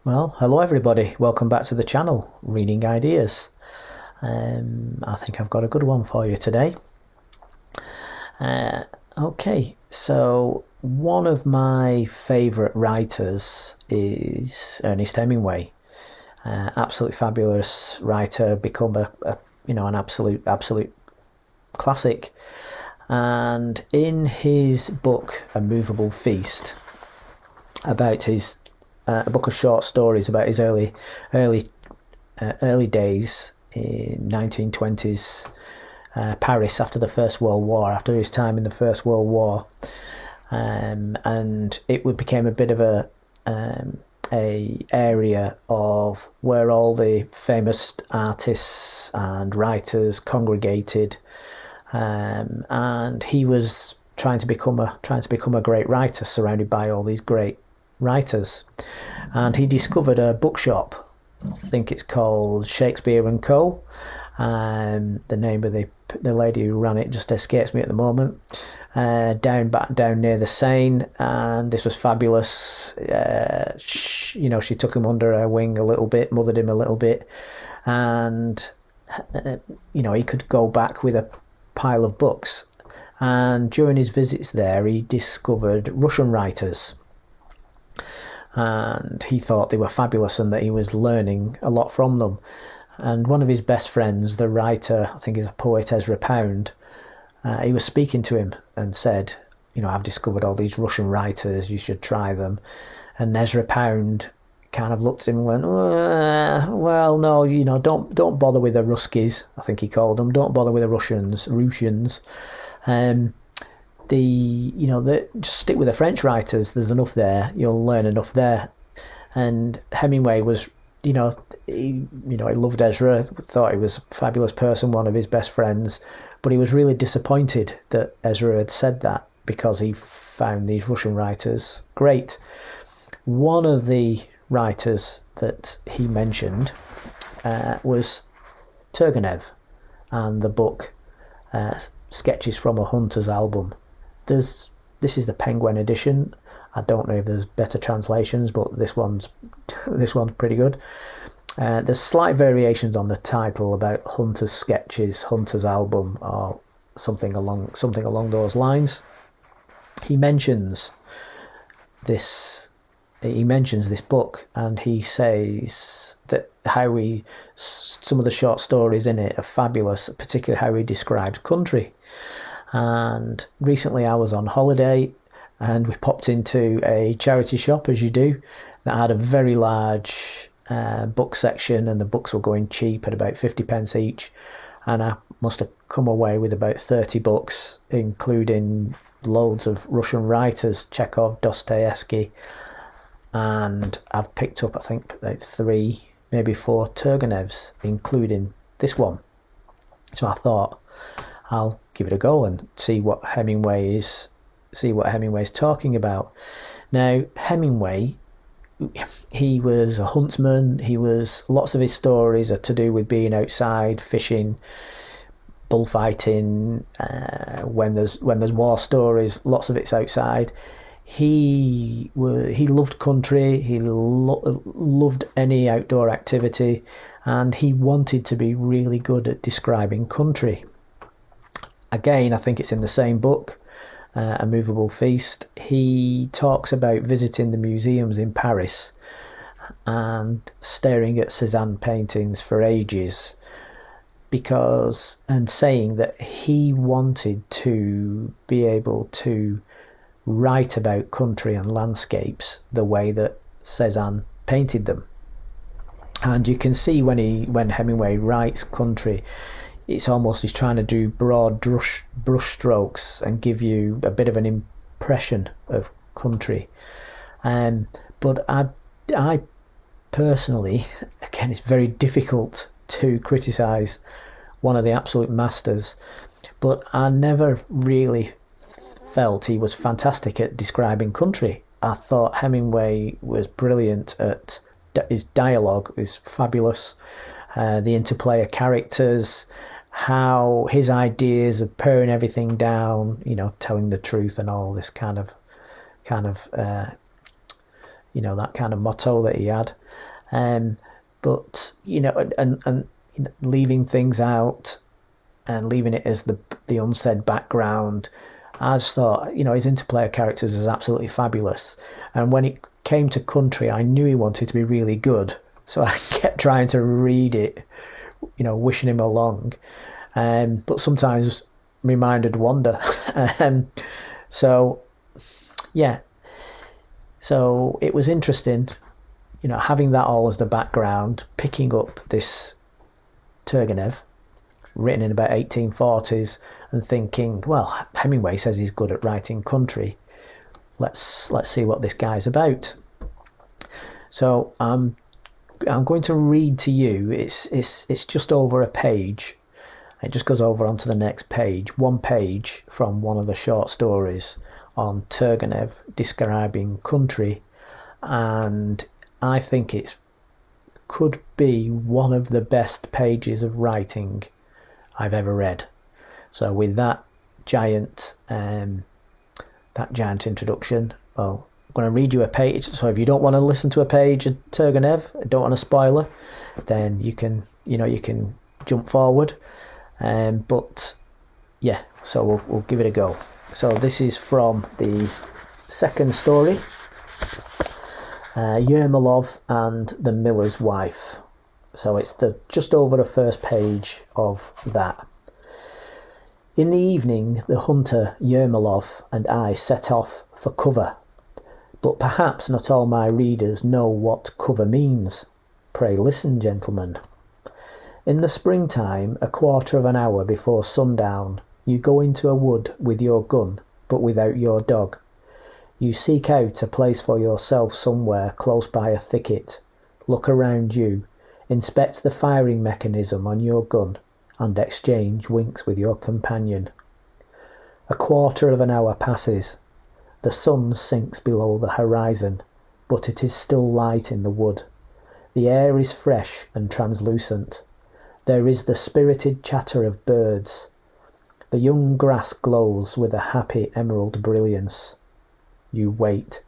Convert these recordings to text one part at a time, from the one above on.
Well, hello everybody. Welcome back to the channel, Reading Ideas. I think I've got a good one for you today. Okay, so one of my favourite writers is Ernest Hemingway. Absolutely fabulous writer, become an absolute classic. And in his book, A Moveable Feast, about his a book of short stories about his early days in 1920s Paris after the First World War, after his time in the First World War, and it became a bit of a area of where all the famous artists and writers congregated, and he was trying to become a great writer, surrounded by all these great writers. And he discovered a bookshop, I think it's called Shakespeare and Co. The name of the lady who ran it just escapes me at the moment. Down near the Seine, and this was fabulous. She took him under her wing a little bit, mothered him a little bit, and he could go back with a pile of books. And during his visits there, he discovered Russian writers, and he thought they were fabulous and that he was learning a lot from them. And one of his best friends, the writer, I think he's a poet, Ezra Pound, he was speaking to him and said, I've discovered all these Russian writers, you should try them. And Ezra Pound kind of looked at him and went, well, no, don't bother with the Ruskies, I think he called them. Don't bother with the Russians. Just stick with the French writers. There's enough there. You'll learn enough there. And Hemingway was, he loved Ezra, thought he was a fabulous person, one of his best friends, but he was really disappointed that Ezra had said that, because he found these Russian writers great. One of the writers that he mentioned was Turgenev, and the book Sketches from a Hunter's Album. This is the Penguin edition. I don't know if there's better translations, but this one's pretty good. There's slight variations on the title about Hunter's Sketches, Hunter's Album, or something along those lines. He mentions this book, and he says that some of the short stories in it are fabulous, particularly how he describes country. And recently I was on holiday, and we popped into a charity shop, as you do, that had a very large book section, and the books were going cheap at about 50 pence each. And I must have come away with about 30 books, including loads of Russian writers, Chekhov, Dostoevsky, and I've picked up, I think, like 3, maybe 4 Turgenevs, including this one. So I thought I'll give it a go and see what Hemingway's talking about. Now, Hemingway, he was a huntsman. Lots of his stories are to do with being outside, fishing, bullfighting. When there's war stories, lots of it's outside. He loved country. He loved any outdoor activity, and he wanted to be really good at describing country. Again, I think it's in the same book, A Moveable Feast. He talks about visiting the museums in Paris and staring at Cezanne paintings for ages, and saying that he wanted to be able to write about country and landscapes the way that Cezanne painted them. And you can see when Hemingway writes country, it's almost he's trying to do broad brush strokes and give you a bit of an impression of country. But I personally, again, it's very difficult to criticise one of the absolute masters, but I never really felt he was fantastic at describing country. I thought Hemingway was brilliant at his dialogue, is fabulous. The interplay of characters, how his ideas of paring everything down, telling the truth and all this kind of that kind of motto that he had. But and leaving things out and leaving it as the unsaid background, I just thought, his interplay of characters was absolutely fabulous. And when it came to country, I knew he wanted to be really good, so I kept trying to read it, wishing him along. But sometimes my mind would wander. So it was interesting, having that all as the background, picking up this Turgenev, written in about 1840s, and thinking, well, Hemingway says he's good at writing country. Let's see what this guy's about. So I'm going to read to you. It's just over a page. It just goes over onto the next page. One page from one of the short stories on Turgenev describing country, and I think it could be one of the best pages of writing I've ever read. So with that giant introduction, well, I'm going to read you a page. So if you don't want to listen to a page of Turgenev, don't want a spoiler, then you can jump forward. But yeah, so we'll give it a go. So this is from the second story, Yermolov and the Miller's Wife. So it's just over the first page of that. In the evening, the hunter Yermolov and I set off for cover. But perhaps not all my readers know what cover means. Pray listen, gentlemen. In the springtime, a quarter of an hour before sundown, you go into a wood with your gun, but without your dog. You seek out a place for yourself somewhere close by a thicket, look around you, inspect the firing mechanism on your gun, and exchange winks with your companion. A quarter of an hour passes. The sun sinks below the horizon, but it is still light in the wood. The air is fresh and translucent. There is the spirited chatter of birds. The young grass glows with a happy emerald brilliance. You wait.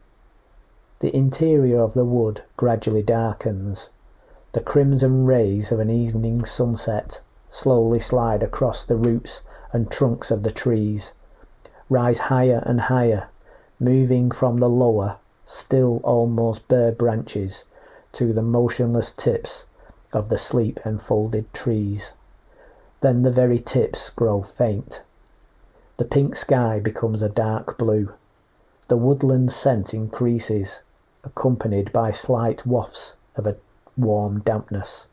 The interior of the wood gradually darkens. The crimson rays of an evening sunset slowly slide across the roots and trunks of the trees, rise higher and higher, moving from the lower, still almost bare branches to the motionless tips of the sleep-enfolded trees. Then the very tips grow faint. The pink sky becomes a dark blue. The woodland scent increases, accompanied by slight wafts of a warm dampness.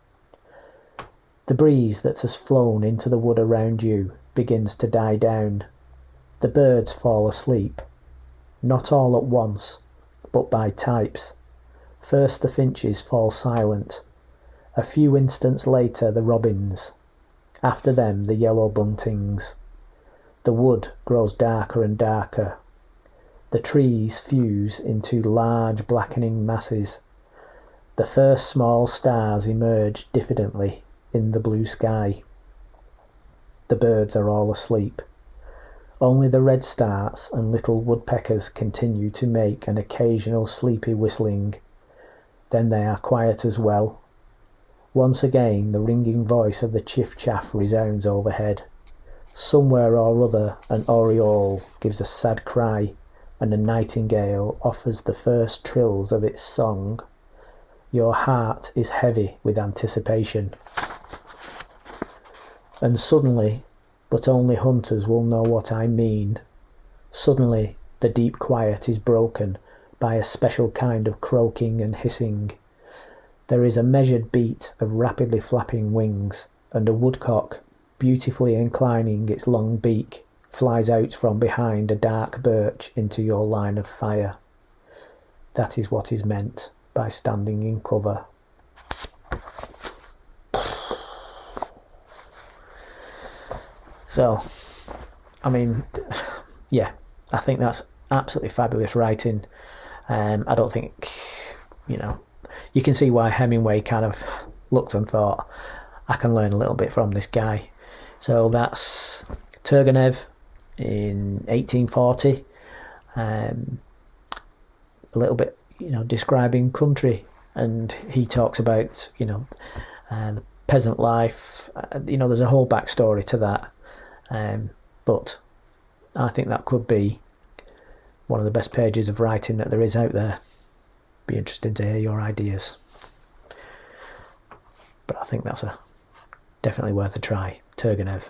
The breeze that has flown into the wood around you begins to die down. The birds fall asleep, not all at once, but by types. First the finches fall silent. A few instants later the robins. After them the yellow buntings. The wood grows darker and darker. The trees fuse into large blackening masses. The first small stars emerge diffidently in the blue sky. The birds are all asleep. Only the redstarts and little woodpeckers continue to make an occasional sleepy whistling. Then they are quiet as well. Once again the ringing voice of the chiff-chaff resounds overhead. Somewhere or other an oriole gives a sad cry, and a nightingale offers the first trills of its song. Your heart is heavy with anticipation. And suddenly, but only hunters will know what I mean, suddenly the deep quiet is broken by a special kind of croaking and hissing. There is a measured beat of rapidly flapping wings, and a woodcock, beautifully inclining its long beak, flies out from behind a dark birch into your line of fire. That is what is meant by standing in cover. So, I mean, yeah, I think that's absolutely fabulous writing. I don't think, you can see why Hemingway kind of looked and thought, I can learn a little bit from this guy. So that's Turgenev in 1840. A little bit, describing country, and he talks about the peasant life. There's a whole backstory to that, but I think that could be one of the best pages of writing that there is out there. Be interesting to hear your ideas, but I think that's definitely worth a try. Turgenev.